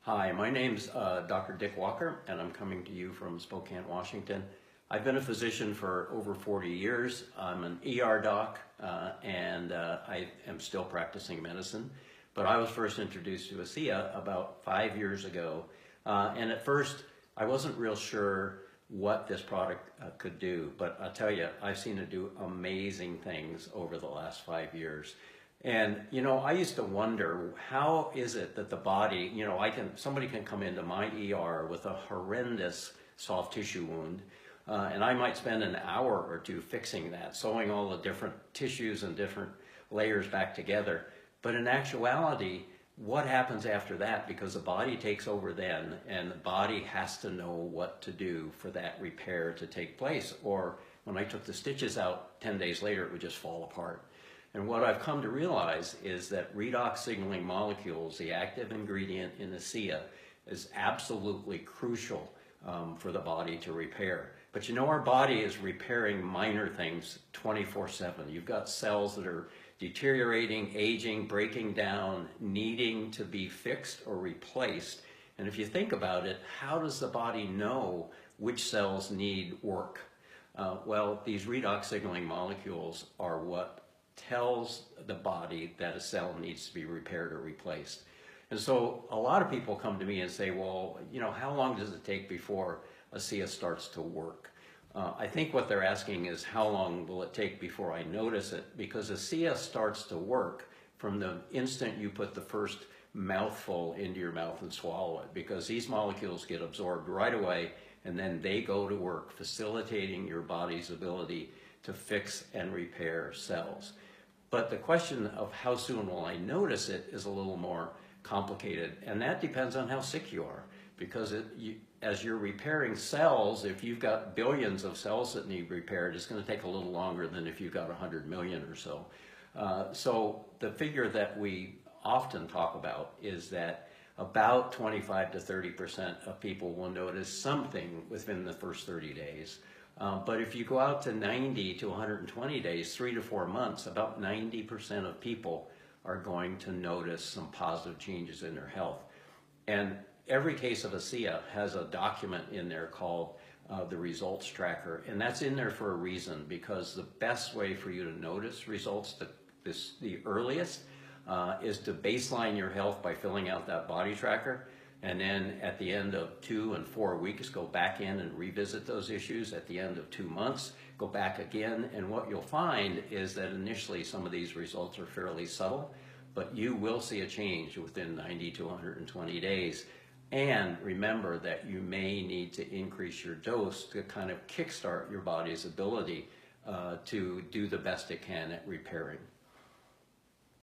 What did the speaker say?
Hi, my name's Dr. Dick Walker, and I'm coming to you from Spokane, Washington. I've been a physician for over 40 years. I'm an ER doc, and I am still practicing medicine. But I was first introduced to ASEA about 5 years ago. And at first, I wasn't real sure what this product could do. But I'll tell you, I've seen it do amazing things over the last 5 years. And I used to wonder, how is it that the body, somebody can come into my ER with a horrendous soft tissue wound, and I might spend an hour or two fixing that, sewing all the different tissues and different layers back together. But in actuality, what happens after that? Because the body takes over then, and the body has to know what to do for that repair to take place. Or when I took the stitches out 10 days later, it would just fall apart. And what I've come to realize is that redox signaling molecules, the active ingredient in ASEA, is absolutely crucial for the body to repair. But our body is repairing minor things 24/7. You've got cells that are deteriorating, aging, breaking down, needing to be fixed or replaced. And if you think about it, how does the body know which cells need work? Well, these redox signaling molecules are what tells the body that a cell needs to be repaired or replaced. And so a lot of people come to me and say, well, how long does it take before ASEA starts to work? I think what they're asking is, how long will it take before I notice it? Because ASEA starts to work from the instant you put the first mouthful into your mouth and swallow it, because these molecules get absorbed right away, and then they go to work facilitating your body's ability to fix and repair cells. But the question of how soon will I notice it is a little more complicated, and that depends on how sick you are. Because as you're repairing cells, if you've got billions of cells that need repaired, it's going to take a little longer than if you've got 100 million or so. So the figure that we often talk about is that about 25 to 30% of people will notice something within the first 30 days. But if you go out to 90 to 120 days, 3 to 4 months, about 90% of people are going to notice some positive changes in their health. And every case of ASEA has a document in there called the results tracker. And that's in there for a reason, because the best way for you to notice results, the earliest, is to baseline your health by filling out that body tracker. And then at the end of 2 and 4 weeks, go back in and revisit those issues. At the end of 2 months, go back again. And what you'll find is that initially some of these results are fairly subtle, but you will see a change within 90 to 120 days. And remember that you may need to increase your dose to kind of kickstart your body's ability to do the best it can at repairing.